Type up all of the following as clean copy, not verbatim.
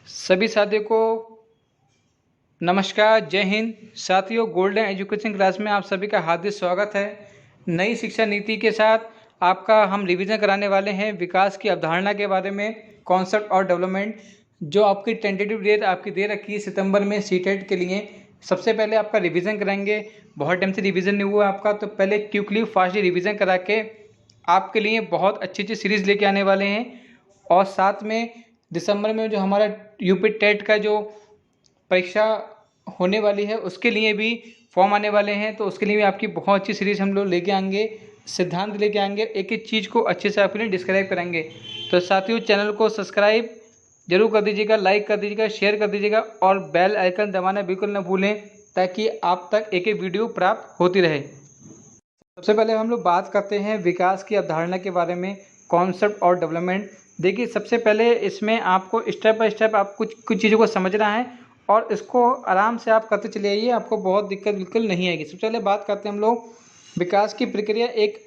सभी साथियों को नमस्कार, जय हिंद। साथियों, गोल्डन एजुकेशन क्लास में आप सभी का हार्दिक स्वागत है। नई शिक्षा नीति के साथ आपका हम रिवीजन कराने वाले हैं विकास की अवधारणा के बारे में, कॉन्सेप्ट और डेवलपमेंट। जो आपकी टेंटेटिव डेट आपकी दे रखी है सितंबर में सीटेट के लिए। सबसे पहले आपका रिवीजन कराएंगे। बहुत टाइम से रिवीजन नहीं हुआ आपका, तो पहले क्विकली फास्टली रिवीजन करा के आपके लिए बहुत अच्छी अच्छी सीरीज़ लेके आने वाले हैं। और साथ में दिसंबर में जो हमारा यूपी टेट का जो परीक्षा होने वाली है उसके लिए भी फॉर्म आने वाले हैं, तो उसके लिए भी आपकी बहुत अच्छी सीरीज़ हम लोग लेके आएंगे, सिद्धांत लेके आएंगे, एक एक चीज़ को अच्छे से आपके लिए डिस्क्राइब करेंगे। तो साथियों, चैनल को सब्सक्राइब जरूर कर दीजिएगा, लाइक कर दीजिएगा, शेयर कर दीजिएगा और बेल आइकन दबाना बिल्कुल न भूलें ताकि आप तक एक एक वीडियो प्राप्त होती रहे। सबसे पहले हम लोग बात करते हैं विकास की अवधारणा के बारे में, कॉन्सेप्ट और डेवलपमेंट। देखिए, सबसे पहले इसमें आपको स्टेप बाय स्टेप आप कुछ चीज़ों को समझना है और इसको आराम से आप करते चले आइए, आपको बहुत दिक्कत बिल्कुल नहीं आएगी। सबसे पहले बात करते हैं हम लोग विकास की प्रक्रिया एक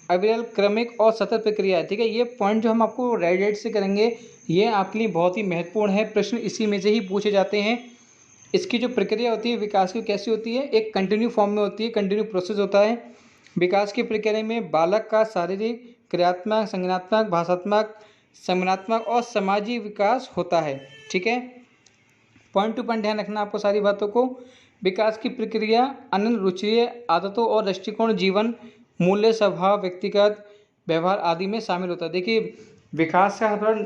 अविरल, क्रमिक और सतत प्रक्रिया है। ठीक है, ये पॉइंट जो हम आपको रेड लाइट से करेंगे ये आपके लिए बहुत ही महत्वपूर्ण है। प्रश्न इसी में से ही पूछे जाते हैं। इसकी जो प्रक्रिया होती है विकास की कैसी होती है, एक कंटिन्यू फॉर्म में होती है, कंटिन्यू प्रोसेस होता है। विकास की प्रक्रिया में बालक का शारीरिक, क्रियात्मक, संज्ञानात्मक, भाषात्मक, संज्ञानात्मक और समाजी विकास होता है। ठीक है, पॉइंट टू पॉइंट ध्यान रखना आपको सारी बातों को। विकास की प्रक्रिया अनन्य रुचि, आदतों और दृष्टिकोण, जीवन मूल्य, स्वभाव, व्यक्तिगत व्यवहार आदि में शामिल होता है। देखिए, विकास का हमारा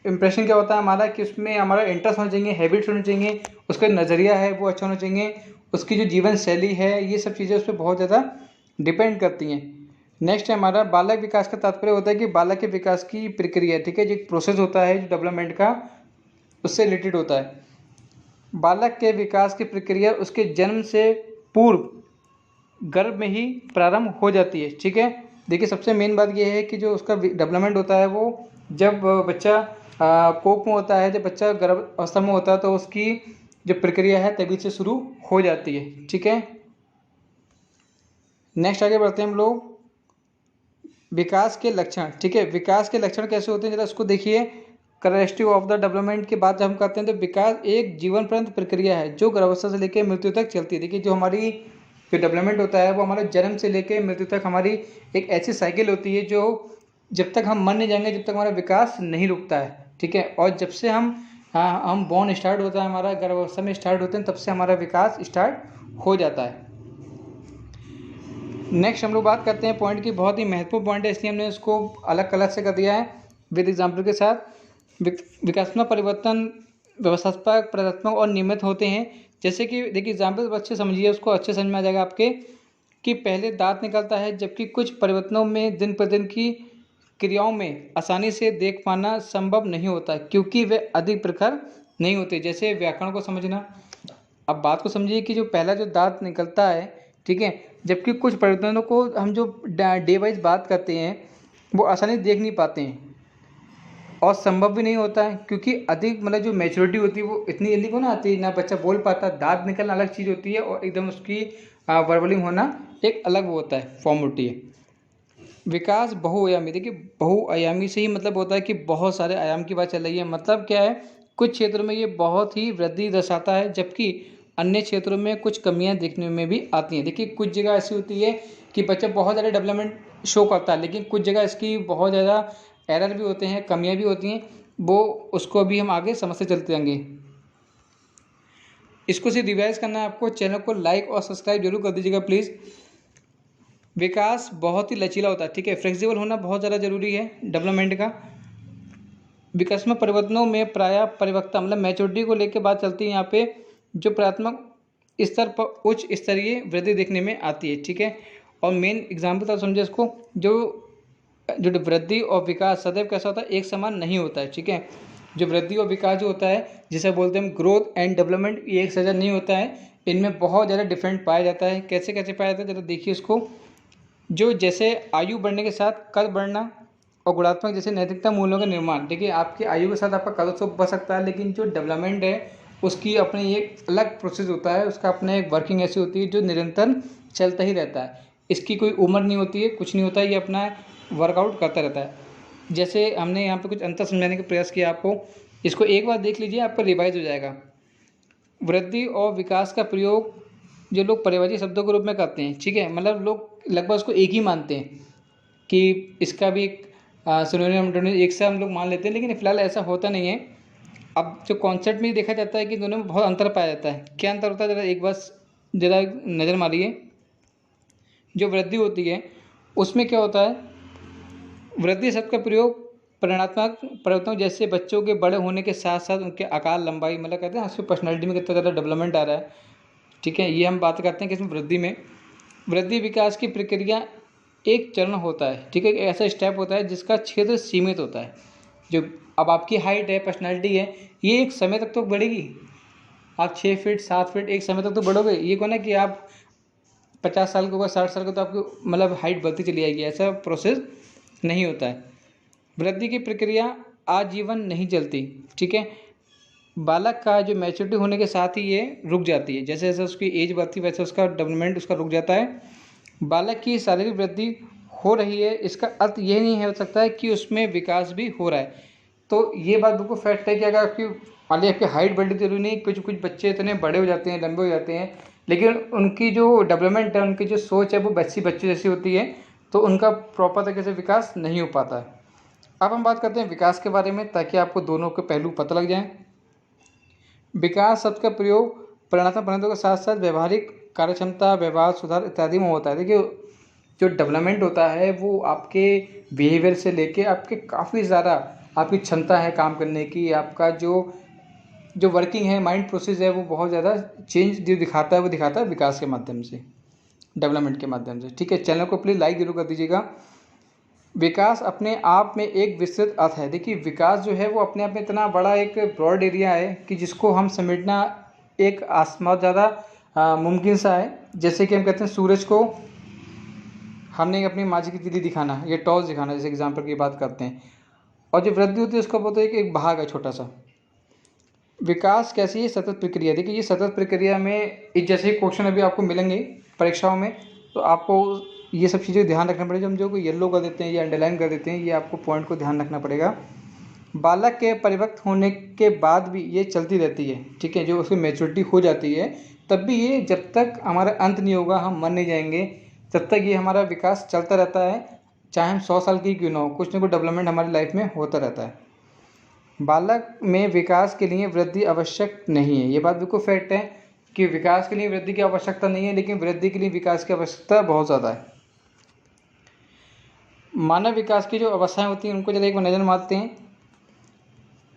इम्प्रेशन क्या होता है हमारा कि उसमें हमारा इंटरेस्ट होना चाहिए, हैबिट्स होनी चाहिए, उसका नज़रिया है वो अच्छा होना चाहिए, उसकी जो जीवन शैली है, ये सब चीज़ें उस पर बहुत ज़्यादा डिपेंड करती हैं। नेक्स्ट है हमारा बालक विकास का तात्पर्य होता है कि बालक के विकास की प्रक्रिया, ठीक है, जो एक प्रोसेस होता है जो डेवलपमेंट का, उससे रिलेटेड होता है। बालक के विकास की प्रक्रिया उसके जन्म से पूर्व गर्भ में ही प्रारंभ हो जाती है। ठीक है, देखिए सबसे मेन बात यह है कि जो उसका डेवलपमेंट होता है वो जब बच्चा कोख में होता है, जब बच्चा गर्भ अवस्था में होता है तो उसकी जो प्रक्रिया है तभी से शुरू हो जाती है। ठीक है, नेक्स्ट आगे बढ़ते हैं हम लोग विकास के लक्षण। ठीक है, विकास के लक्षण कैसे होते हैं जरा उसको देखिए। कैरेक्टरिस्टिक ऑफ द डेवलपमेंट की बात जब हम करते हैं तो विकास एक जीवन पर्यंत प्रक्रिया है जो गर्भावस्था से लेकर मृत्यु तक चलती है। देखिए, जो हमारी जो डेवलपमेंट होता है वो हमारे जन्म से लेकर मृत्यु तक हमारी एक ऐसी साइकिल होती है जो जब तक हम मर नहीं जाएंगे जब तक हमारा विकास नहीं रुकता है। ठीक है, और जब से हम बॉर्न स्टार्ट होता है, हमारा गर्भावस्था में स्टार्ट होते हैं, तब से हमारा विकास स्टार्ट हो जाता है। नेक्स्ट हम लोग बात करते हैं पॉइंट की, बहुत ही महत्वपूर्ण पॉइंट है इसलिए हमने उसको अलग अलग से कर दिया है विद एग्जाम्पल के साथ। विकासात्मक परिवर्तन व्यवस्थात्मक, प्रवर्तनात्मक और नियमित होते हैं। जैसे कि देखिए एग्जाम्पल अच्छे समझिए, उसको अच्छे समझ में आ जाएगा आपके कि पहले दांत निकलता है, जबकि कुछ परिवर्तनों में दिन प्रतिदिन की क्रियाओं में आसानी से देख पाना संभव नहीं होता क्योंकि वे अधिक प्रखर नहीं होते। जैसे व्याकरण को समझना, अब बात को समझिए कि जो पहला जो दांत निकलता है, ठीक है, जबकि कुछ परिवर्तनों को हम जो डे वाइज बात करते हैं वो आसानी देख नहीं पाते हैं और संभव भी नहीं होता है क्योंकि अधिक मतलब जो मैच्योरिटी होती है वो इतनी जल्दी को ना आती है, ना बच्चा बोल पाता। दांत निकलना अलग चीज़ होती है और एकदम उसकी वर्बलिंग होना एक अलग वो होता है, फॉर्म होती है। विकास बहुआयामी, देखिए बहुआयामी से ही मतलब होता है कि बहुत सारे आयाम की बात चल रही है। मतलब क्या है, कुछ क्षेत्रों में ये बहुत ही वृद्धि दर्शाता है जबकि अन्य क्षेत्रों में कुछ कमियां देखने में भी आती हैं। देखिए, कुछ जगह ऐसी होती है कि बच्चा बहुत ज़्यादा डेवलपमेंट शो करता है, लेकिन कुछ जगह इसकी बहुत ज़्यादा एरर भी होते हैं, कमियां भी होती हैं, वो उसको भी हम आगे समझते चलते जाएंगे। इसको सिर्फ रिवाइज करना है आपको। चैनल को लाइक और सब्सक्राइब जरूर कर दीजिएगा प्लीज़। विकास बहुत ही लचीला होता है, ठीक है, फ्लेक्सिबल होना बहुत ज़्यादा जरूरी है डेवलपमेंट का। विकासात्मक परिवर्तनों में प्रायः परिपक्वता मतलब मैच्योरिटी को लेकर बात चलती है। यहाँ पे जो प्राथमिक स्तर पर उच्च स्तरीय वृद्धि देखने में आती है। ठीक है, और मेन एग्जाम्पल तो समझे इसको, जो वृद्धि और विकास सदैव कैसा होता है, एक समान नहीं होता है। ठीक है, जो वृद्धि और विकास जो होता है जिसे बोलते हैं हम ग्रोथ एंड डेवलपमेंट, ये एक सजा नहीं होता है, इनमें बहुत ज़्यादा डिफरेंट पाया जाता है। कैसे कैसे पाया जाता है जरा देखिए इसको। जो जैसे आयु बढ़ने के साथ कद बढ़ना और गुणात्मक जैसे नैतिकता मूल्यों का निर्माण। देखिए, आपकी आयु के साथ आपका कद तो बढ़ सकता है, लेकिन जो डेवलपमेंट है उसकी अपनी एक अलग प्रोसेस होता है, उसका अपना एक वर्किंग ऐसी होती है जो निरंतर चलता ही रहता है। इसकी कोई उम्र नहीं होती है, कुछ नहीं होता है, ये अपना वर्कआउट करता रहता है। जैसे हमने यहाँ पे कुछ अंतर समझाने का प्रयास किया आपको इसको एक बार देख लीजिए, आपका रिवाइज हो जाएगा। वृद्धि और विकास का प्रयोग जो लोग पर्यायवाची शब्दों के रूप में करते हैं, ठीक है, मतलब लोग लगभग उसको एक ही मानते हैं कि इसका भी एक सिनोनिम एंटोनिम एक से हम लोग मान लेते हैं, लेकिन फिलहाल ऐसा होता नहीं है। अब जो कॉन्सेप्ट में देखा जाता है कि दोनों में बहुत अंतर पाया जाता है। क्या अंतर होता है, ज़रा एक बार ज़रा नज़र मारिए। जो वृद्धि होती है उसमें क्या होता है, वृद्धि शब्द का प्रयोग परिणात्मक परिवर्तनों जैसे बच्चों के बड़े होने के साथ साथ उनके आकार, लंबाई, मतलब कहते हैं उसकी पर्सनैलिटी में कितना ज़्यादा डेवलपमेंट आ रहा है, ठीक है, ये हम बात करते हैं कि इसमें वृद्धि में वृद्धि विकास की प्रक्रिया एक चरण होता है, ठीक है, एक ऐसा स्टेप होता है जिसका क्षेत्र सीमित होता है। जो अब आपकी हाइट है, पर्सनैलिटी है, ये एक समय तक तो बढ़ेगी। आप 6 फीट 7 फीट एक समय तक तो बढ़ोगे। ये कौन है कि आप 50 साल के ऊपर 60 साल के तो आपकी मतलब हाइट बढ़ती चली जाएगी, ऐसा प्रोसेस नहीं होता है। वृद्धि की प्रक्रिया आजीवन नहीं चलती, ठीक है। बालक का जो मैच्योरिटी होने के साथ ही ये रुक जाती है, जैसे जैसे उसकी एज बढ़ती है वैसे उसका डेवलपमेंट उसका रुक जाता है। बालक की शारीरिक वृद्धि हो रही है, इसका अर्थ ये नहीं हो सकता है कि उसमें विकास भी हो रहा है। तो ये बात बिल्कुल फैक्ट है कि अगर आपकी मान लीजिए आपकी हाइट बढ़ती जरूरी नहीं, कुछ कुछ बच्चे इतने बड़े हो जाते हैं, लंबे हो जाते हैं, लेकिन उनकी जो डेवलपमेंट है, उनकी जो सोच है वो बच्चे जैसी होती है, तो उनका प्रॉपर तरीके से विकास नहीं हो पाता है। अब हम बात करते हैं विकास के बारे में, ताकि आपको दोनों के पहलू पता लग जाएं। विकास शब्द का प्रयोग परिणात्मक परिणतों के साथ साथ व्यवहारिक कार्यक्षमता, व्यवहार सुधार इत्यादि में होता है। देखिए, जो डेवलपमेंट होता है वो आपके बिहेवियर से लेके आपके काफ़ी ज़्यादा आपकी क्षमता है काम करने की, आपका जो जो वर्किंग है, माइंड प्रोसेस है, वो बहुत ज़्यादा चेंज जो दिखाता है वो दिखाता है विकास के माध्यम से, डेवलपमेंट के माध्यम से, ठीक है। चैनल को प्लीज़ लाइक जरूर कर दीजिएगा। विकास अपने आप में एक विस्तृत अर्थ है। देखिए, विकास जो है वो अपने आप में इतना बड़ा एक ब्रॉड एरिया है कि जिसको हम समेटना एक बहुत ज़्यादा मुमकिन सा है। जैसे कि हम कहते हैं सूरज को हमने अपनी माजी की तीली दिखाना, ये टॉर्च दिखाना, जैसे एग्जाम्पल की बात करते हैं, और जो वृद्धि होती है उसका बोलते हैं कि एक भाग है छोटा सा। विकास कैसी है, सतत प्रक्रिया। देखिए, ये सतत प्रक्रिया में जैसे क्वेश्चन अभी आपको मिलेंगे परीक्षाओं में, तो आपको ये सब चीज़ें ध्यान रखना पड़ेगा। हम जो को येलो कर देते हैं या अंडरलाइन कर देते हैं, ये आपको पॉइंट को ध्यान रखना पड़ेगा। बालक के परिपक्व होने के बाद भी ये चलती रहती है, ठीक है, जो उसकी मैच्योरिटी हो जाती है, तब भी ये जब तक हमारा अंत नहीं होगा, हम मर नहीं जाएंगे, तब तक ये हमारा विकास चलता रहता है। चाहे हम 100 साल की क्यों ना हो, कुछ ना कुछ डेवलपमेंट हमारी लाइफ में होता रहता है। बालक में विकास के लिए वृद्धि आवश्यक नहीं है, ये बात बिल्कुल फैक्ट है कि विकास के लिए वृद्धि की आवश्यकता नहीं है, लेकिन वृद्धि के लिए विकास की आवश्यकता बहुत ज़्यादा है। मानव विकास की जो अवस्थाएं होती हैं उनको जरा एक बार नज़र मारते हैं।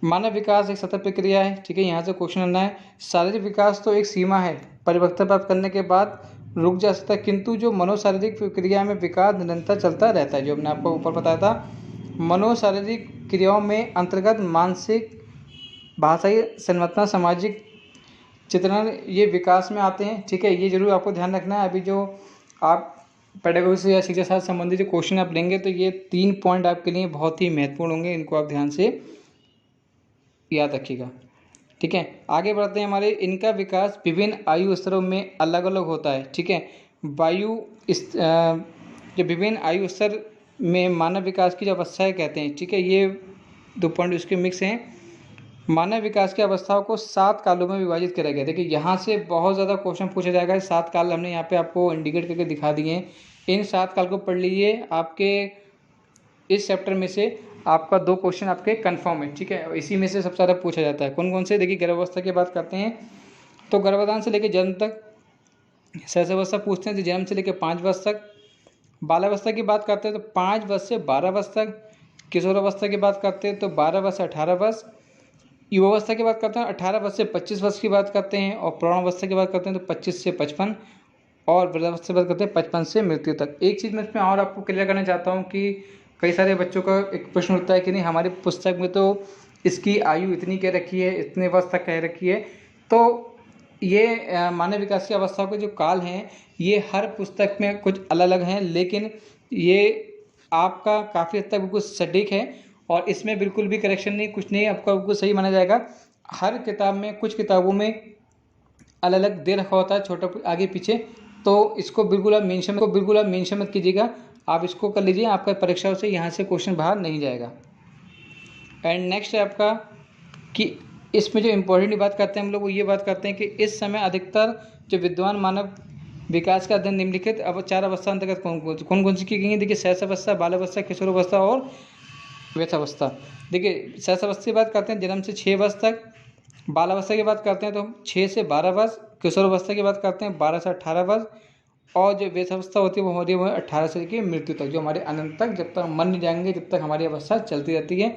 मानव विकास एक सतत प्रक्रिया है, ठीक है, यहाँ से क्वेश्चन आना है। शारीरिक विकास तो एक सीमा है, परिपक्वता प्राप्त करने के बाद रुक जा सकता है, किंतु जो मनोशारीरिक प्रक्रिया में विकास निरंतर चलता रहता है। जो हमने आपको ऊपर बताया था, मनोशारीरिक क्रियाओं में अंतर्गत मानसिक, भाषाई संरचना, सामाजिक चित्रण, ये विकास में आते हैं, ठीक है, ये जरूर आपको ध्यान रखना है। अभी जो आप पेडागोजी से या शिक्षा शास्त्र संबंधित जो क्वेश्चन आप लेंगे, तो ये 3 पॉइंट आपके लिए बहुत ही महत्वपूर्ण होंगे, इनको आप ध्यान से याद रखिएगा, ठीक है। आगे बढ़ते हैं। हमारे इनका विकास विभिन्न आयु स्तरों में अलग अलग होता है, ठीक है। जो विभिन्न आयु स्तर में मानव विकास की जो अवस्थाएं कहते हैं, ठीक है, ये 2 पॉइंट इसके मिक्स हैं। मानव विकास की अवस्थाओं को 7 कालों में विभाजित किया गया। देखिए, यहाँ से बहुत ज़्यादा क्वेश्चन पूछा जाएगा। 7 काल हमने यहाँ पे आपको इंडिकेट करके दिखा दिए हैं। इन 7 काल को पढ़ लीजिए। आपके इस चैप्टर में से आपका 2 क्वेश्चन आपके कंफर्म है, ठीक है। इसी में से सबसे ज़्यादा पूछा जाता है। कौन कौन से? देखिए, गर्भावस्था की बात करते हैं तो गर्भाधान से लेकर जन्म तक, शैशवावस्था पूछते हैं तो जन्म से लेकर 5 वर्ष तक। बालावस्था की बात करते हैं तो 5 वर्ष से 12 वर्ष तक। किशोरावस्था की बात करते हैं तो 12 वर्ष से 18 वर्ष। युवावस्था की बात करते हैं 18 वर्ष से 25 वर्ष की बात करते हैं। और प्रौढ़ावस्था की बात करते हैं तो 25 से 55। और वृद्धावस्था की बात करते हैं 55 से मृत्यु तक। एक चीज़ मैं इसमें और आपको क्लियर करना चाहता हूँ कि कई सारे बच्चों का एक प्रश्न उठता है कि नहीं, हमारी पुस्तक में तो इसकी आयु इतनी कह रखी है, इतने वर्ष तक कह रखी है। तो ये मानव विकास की अवस्थाओं के जो काल हैं, ये हर पुस्तक में कुछ अलग अलग हैं, लेकिन ये आपका काफ़ी हद तक बिल्कुल सटीक है और इसमें बिल्कुल भी करेक्शन नहीं, कुछ नहीं, आपका बिल्कुल सही माना जाएगा। हर किताब में, कुछ किताबों में अलग अलग दे रखा होता है, छोटा आगे पीछे, तो इसको बिल्कुल आप मेंशन मत कीजिएगा। आप इसको कर लीजिए, आपका परीक्षाओं से यहाँ से क्वेश्चन बाहर नहीं जाएगा। एंड नेक्स्ट है आपका कि इसमें जो इम्पोर्टेंट बात करते हैं हम लोग वो ये बात करते हैं कि इस समय अधिकतर जो विद्वान मानव विकास का अध्ययन निम्नलिखित अब 4 अवस्था अंतर्गत कौन कौन सी की गई है। देखिए शैशवावस्था, बालावस्था, किशोरावस्था और वृद्धावस्था। देखिए शैशवावस्था की बात करते हैं जन्म से 6 वर्ष तक, बालावस्था की बात करते हैं तो हम 6 से 12 वर्ष, किशोरावस्था की बात करते हैं 12 से 18 वर्ष, और जो वृद्धावस्था होती है वो होती है 18 से लेकर मृत्यु तक, जो हमारे अनंत तक, जब तक हम मर नहीं जाएंगे जब तक हमारी अवस्था चलती रहती है।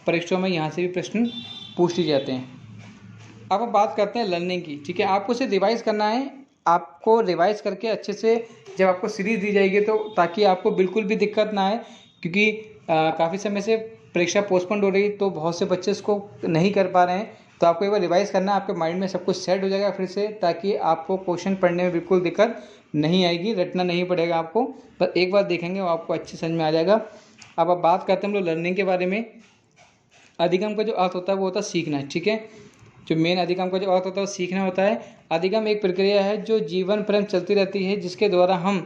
परीक्षाओं में यहाँ से भी प्रश्न पूछ लिए जाते हैं। अब हम बात करते हैं लर्निंग की। ठीक है, आपको इसे रिवाइज करना है, आपको रिवाइज करके अच्छे से जब आपको सीरीज दी जाएगी तो ताकि आपको बिल्कुल भी दिक्कत ना आए, क्योंकि काफ़ी समय से परीक्षा पोस्टपोन्ड हो रही तो बहुत से बच्चे इसको नहीं कर पा रहे हैं। तो आपको एक बार रिवाइज करना है, आपके माइंड में सब कुछ सेट हो जाएगा फिर से, ताकि आपको क्वेश्चन पढ़ने में बिल्कुल दिक्कत नहीं आएगी, रटना नहीं पड़ेगा आपको, बस एक बार देखेंगे वो आपको अच्छे समझ में आ जाएगा। अब आप बात करते हैं हम लोग लर्निंग के बारे में। अधिगम का जो अर्थ होता है वो होता है सीखना। ठीक है, जो मेन अधिगम का जो अर्थ होता है वो सीखना होता है। अधिगम एक प्रक्रिया है जो जीवन पर्यंत चलती रहती है, जिसके द्वारा हम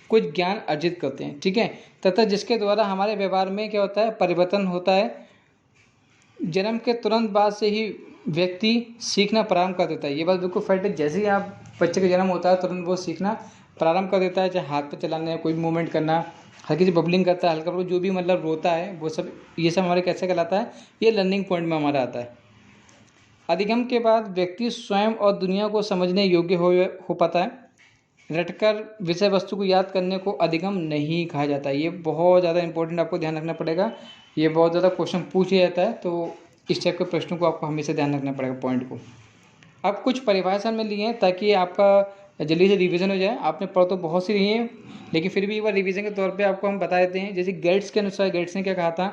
कुछ ज्ञान अर्जित करते हैं। ठीक है, तथा जिसके द्वारा हमारे व्यवहार में क्या होता है, परिवर्तन होता है। जन्म के तुरंत बाद से ही व्यक्ति सीखना प्रारंभ कर देता है। ये बात बिल्कुल फैक्ट है। जैसे ही आप बच्चे का जन्म होता है तुरंत वो सीखना प्रारंभ कर देता है, चाहे हाथ पे चलाना है, कोई मूवमेंट करना, हल्की सी बबलिंग करता है, हल्का जो भी मतलब रोता है, वो सब ये सब हमारे कैसे कहलाता है, ये लर्निंग पॉइंट में हमारा आता है। अधिगम के बाद व्यक्ति स्वयं और दुनिया को समझने योग्य हो पाता है। रटकर विषय वस्तु को याद करने को अधिगम नहीं कहा जाता। ये बहुत ज़्यादा इंपॉर्टेंट आपको ध्यान रखना पड़ेगा, ये बहुत ज़्यादा क्वेश्चन पूछा जाता है, तो इस टाइप के प्रश्नों को आपको हमेशा ध्यान रखना पड़ेगा पॉइंट को। अब कुछ परिभाषा में लिए हैं ताकि आपका जल्दी से रिवीजन हो जाए। आपने पढ़ तो बहुत सी रही हैं, लेकिन फिर भी एक बार रिवीजन के तौर पे आपको हम बता देते हैं। जैसे गेट्स के अनुसार, गेट्स ने क्या कहा था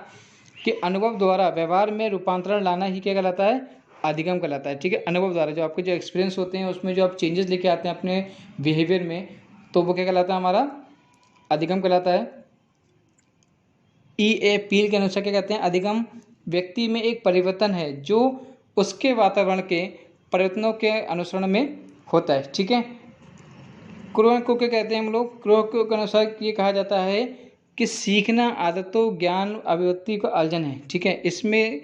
कि अनुभव द्वारा व्यवहार में रूपांतरण लाना ही क्या कहलाता है, अधिगम कहलाता है। ठीक है, अनुभव द्वारा जो आपके जो एक्सपीरियंस होते हैं उसमें जो आप चेंजेस लेके आते हैं अपने बिहेवियर में, तो वो क्या कहलाता है, हमारा अधिगम कहलाता है। E.A. पील के अनुसार क्या कहते हैं, अधिगम व्यक्ति में एक परिवर्तन है जो उसके वातावरण के परिवर्तनों के अनुसरण में होता है। ठीक है, क्रो को क्या कहते हैं हम लोग, क्रो के अनुसार ये कहा जाता है कि सीखना आदतों, ज्ञान, अभिव्यक्ति का अर्जन है। ठीक है, इसमें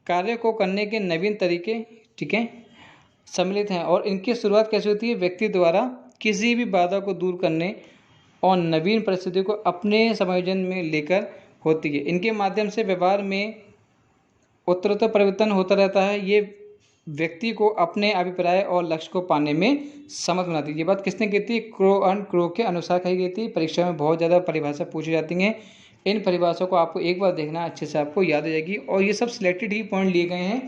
कार्य को करने के नवीन तरीके, ठीक है, सम्मिलित हैं, और इनकी शुरुआत कैसे होती है, व्यक्ति द्वारा किसी भी बाधा को दूर करने और नवीन परिस्थितियों को अपने समायोजन में लेकर होती है। इनके माध्यम से व्यवहार में उत्तरोत्तर परिवर्तन होता रहता है। ये व्यक्ति को अपने अभिप्राय और लक्ष्य को पाने में समर्थ बनाती है। ये बात किसने की थी, क्रो के अनुसार कही गई थी। परीक्षा में बहुत ज़्यादा परिभाषा पूछी जाती हैं, इन परिभाषाओं को आपको एक बार देखना, अच्छे से आपको याद हो जाएगी। और ये सब सिलेक्टेड ही पॉइंट लिए गए हैं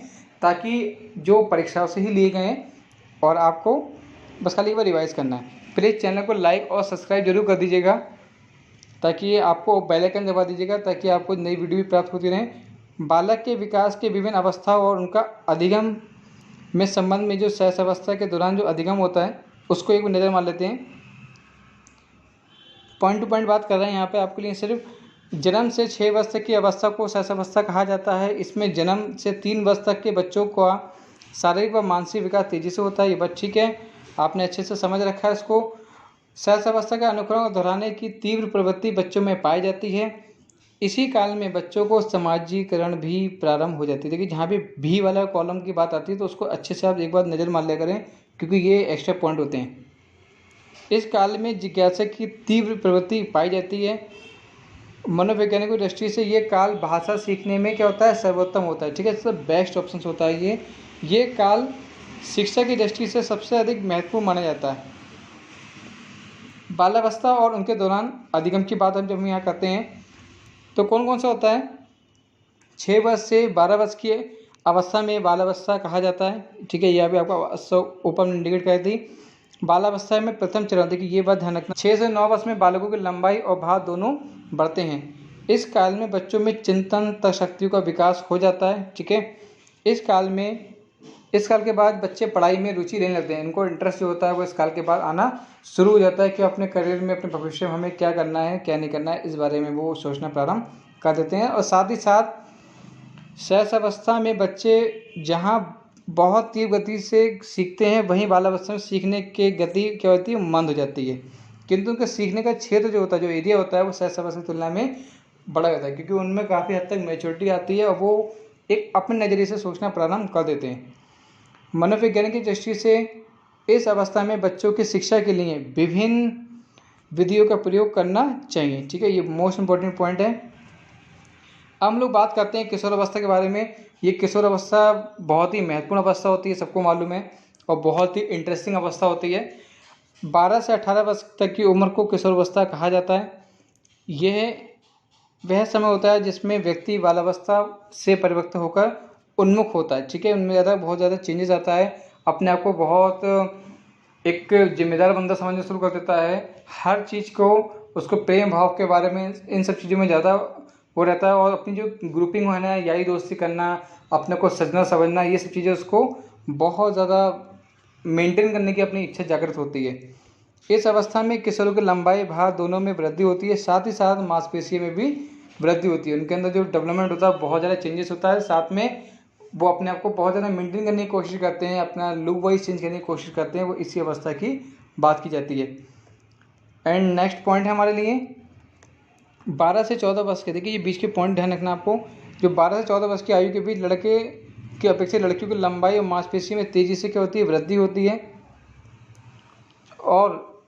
ताकि जो परीक्षाओं से ही लिए गए हैं, और आपको बस खाली एक बार रिवाइज करना है। प्लीज़ चैनल को लाइक और सब्सक्राइब जरूर कर दीजिएगा, ताकि आपको बेल आइकन दबा दीजिएगा ताकि आपको नई वीडियो भी प्राप्त होती रहें। बालक के विकास के विभिन्न अवस्था और उनका अधिगम में संबंध में जो शैशवावस्था के दौरान जो अधिगम होता है उसको एक नज़र मार लेते हैं। पॉइंट टू पॉइंट बात कर रहे हैं यहाँ पे आपके लिए। सिर्फ जन्म से 6 वर्ष तक की अवस्था को शैशवावस्था कहा जाता है। इसमें जन्म से 3 वर्ष तक के बच्चों का शारीरिक व मानसिक विकास तेज़ी से होता है। ये बात ठीक है, आपने अच्छे से समझ रखा है इसको। शैशवावस्था का अनुकरण और दोहराने की तीव्र प्रवृत्ति बच्चों में पाई जाती है। इसी काल में बच्चों को समाजीकरण भी प्रारंभ हो जाती है। देखिए जहाँ भी वाला कॉलम की बात आती है तो उसको अच्छे से आप एक बार नज़र मार लिया करें, क्योंकि ये एक्स्ट्रा पॉइंट होते हैं। इस काल में जिज्ञासा की तीव्र प्रवृत्ति पाई जाती है। मनोवैज्ञानिक दृष्टि से ये काल भाषा सीखने में क्या होता है, सर्वोत्तम होता है। ठीक है, सब बेस्ट ऑप्शन होता है। ये काल शिक्षा की दृष्टि से सबसे अधिक महत्वपूर्ण माना जाता है। बाल्यावस्था और उनके दौरान अधिगम की बात हम जब यहाँ करते हैं तो कौन कौन सा होता है, 6 वर्ष से 12 वर्ष की अवस्था में बाल्यावस्था कहा जाता है। ठीक है, यह भी आपको ऊपर में इंडिकेट कर दी। बाल्यावस्था में प्रथम चरण, देखिए ये बात ध्यान रखना, 6 से 9 वर्ष में बालकों की लंबाई और भार दोनों बढ़ते हैं। इस काल में बच्चों में चिंतन तक शक्तियों का विकास हो जाता है। ठीक है, इस काल के बाद बच्चे पढ़ाई में रुचि लेने लगते हैं। इनको इंटरेस्ट जो होता है वो इस काल के बाद आना शुरू हो जाता है कि अपने करियर में, अपने भविष्य में हमें क्या करना है, क्या नहीं करना है, इस बारे में वो सोचना प्रारंभ कर देते हैं। और साथ ही साथ शैशवावस्था में बच्चे जहाँ बहुत तीव्र गति से सीखते हैं, वहीं बाल्यावस्था में सीखने की गति क्या होती है, मंद हो जाती है। किंतु उनका सीखने का क्षेत्र जो होता है, जो एरिया होता है, वो शैशवावस्था की तुलना में बड़ा होता है, क्योंकि उनमें काफ़ी हद तक मैच्योरिटी आती है और वो एक अपने नज़रिए से सोचना प्रारंभ कर देते हैं। मनोविज्ञान की दृष्टि से इस अवस्था में बच्चों की शिक्षा के लिए विभिन्न विधियों का प्रयोग करना चाहिए। ठीक है, ये मोस्ट इम्पोर्टेंट पॉइंट है। अब हम लोग बात करते हैं किशोर अवस्था के बारे में। ये किशोर अवस्था बहुत ही महत्वपूर्ण अवस्था होती है, सबको मालूम है, और बहुत ही इंटरेस्टिंग अवस्था होती है। 12 से 18 वर्ष तक की उम्र को किशोर अवस्था कहा जाता है। यह वह समय होता है जिसमें व्यक्ति बालावस्था से परिवर्तित होकर उन्मुख होता है। ठीक है, उनमें बहुत ज़्यादा चेंजेस आता है, अपने आप को बहुत एक जिम्मेदार बंदा समझना शुरू कर देता है। हर चीज़ को उसको प्रेम भाव के बारे में, इन सब चीज़ों में ज़्यादा वो रहता है, और अपनी जो ग्रुपिंग है ना, यारी दोस्ती करना, अपने को सजना समझना, ये सब चीज़ें उसको बहुत ज़्यादा मेंटेन करने की अपनी इच्छा जागृत होती है। इस अवस्था में किशोरों की लंबाई भार दोनों में वृद्धि होती है, साथ ही साथ मांसपेशियों में भी वृद्धि होती है। उनके अंदर जो डेवलपमेंट होता है बहुत ज़्यादा चेंजेस होता है, साथ में वो अपने आप को बहुत ज़्यादा मेंटेन करने की कोशिश करते हैं, अपना लुक वाइज चेंज करने की कोशिश करते हैं। वो इसी अवस्था की बात की जाती है। एंड नेक्स्ट पॉइंट है हमारे लिए 12 से 14 वर्ष के। देखिए, ये बीच के पॉइंट ध्यान रखना आपको। जो 12 से 14 वर्ष की आयु के बीच लड़के की अपेक्षा लड़कियों की लंबाई और मांसपेशी में तेज़ी से क्या होती है, वृद्धि होती है। और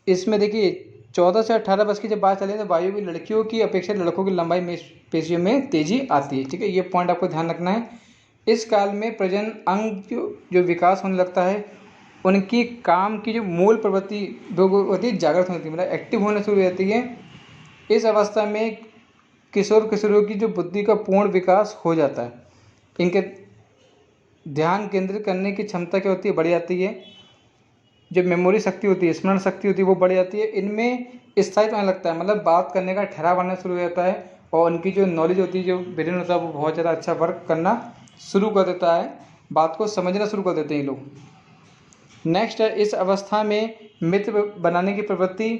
इसमें देखिए 14 से 18 वर्ष की जब बात चले तो वायु की लड़कियों की अपेक्षा लड़कों की लंबाई में पेशियों में तेज़ी आती है। ठीक है, ये पॉइंट आपको ध्यान रखना है। इस काल में प्रजनन अंग जो विकास होने लगता है, उनकी काम की जो मूल प्रवृत्ति जो होती है जागृत होती है, मतलब एक्टिव होने शुरू हो जाती है। इस अवस्था में किशोर किशोरियों की जो बुद्धि का पूर्ण विकास हो जाता है। इनके ध्यान केंद्रित करने की क्षमता क्या होती है, बढ़ जाती है। जो मेमोरी शक्ति होती है, स्मरण शक्ति होती है, वो बढ़ जाती है। इनमें स्थायित्व आने लगता है, मतलब बात करने का ठहराव आना शुरू हो जाता है, और उनकी जो नॉलेज होती है, जो ब्रेन होता है, वो बहुत ज़्यादा अच्छा वर्क करना शुरू कर देता है, बात को समझना शुरू कर देते हैं ये लोग। नेक्स्ट है, इस अवस्था में मित्र बनाने की प्रवृत्ति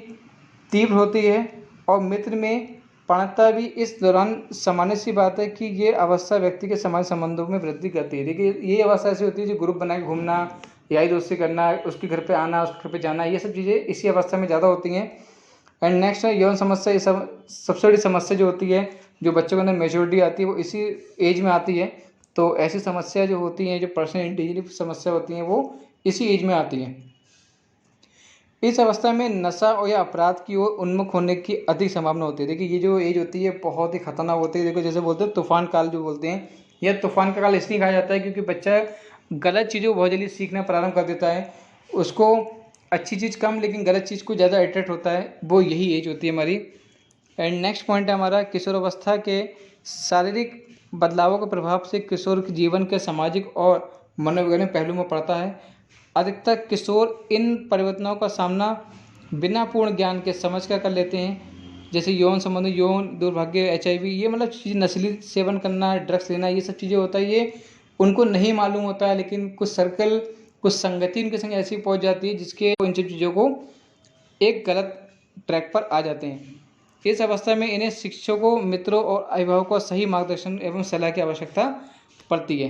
तीव्र होती है, और मित्र में पणता भी इस दौरान सामान्य सी बात है कि ये अवस्था व्यक्ति के सामाजिक संबंधों में वृद्धि करती है। देखिए, ये अवस्था ऐसी होती है जो ग्रुप बना के घूमना, यारी दोस्ती करना, उसके घर पे आना, उसके घर पे जाना, ये सब चीज़ें इसी अवस्था में ज़्यादा होती हैं। एंड नेक्स्ट है यौन समस्या। ये सब सबसे बड़ी समस्या जो होती है, जो बच्चों के अंदर मेच्योरिटी आती है, वो इसी एज में आती है। तो ऐसी समस्या जो होती हैं, जो पर्सनल इंटेलिजेंस समस्या होती हैं, वो इसी एज में आती हैं। इस अवस्था में नशा और या अपराध की ओर उन्मुख होने की अधिक संभावना होती है। देखिए, ये जो एज होती है बहुत ही खतरनाक होती है। देखो, जैसे बोलते हैं तूफान काल जो बोलते हैं, यह तूफान का काल इसलिए कहा जाता है क्योंकि बच्चा गलत चीज़ों को बहुत जल्दी सीखना प्रारंभ कर देता है। उसको अच्छी चीज़ कम, लेकिन गलत चीज़ को ज़्यादा अट्रैक्ट होता है, वो यही एज होती है हमारी। एंड नेक्स्ट पॉइंट है हमारा किशोरावस्था के शारीरिक बदलावों के प्रभाव से किशोर के जीवन के सामाजिक और मनोवैज्ञानिक पहलू में पड़ता है। अधिकतर किशोर इन परिवर्तनों का सामना बिना पूर्ण ज्ञान के समझ कर लेते हैं, जैसे यौन संबंधी, यौन दुर्भाग्य, HIV, ये मतलब चीज़, नस्ली सेवन करना, ड्रग्स लेना, ये सब चीज़ें होता है, ये उनको नहीं मालूम होता है। लेकिन कुछ सर्कल, कुछ संगति उनके संग ऐसी पहुंच जाती है जिसके इन सब चीज़ों को एक गलत ट्रैक पर आ जाते हैं। इस अवस्था में इन्हें शिक्षकों, मित्रों और अभिभावकों का सही मार्गदर्शन एवं सलाह की आवश्यकता पड़ती है।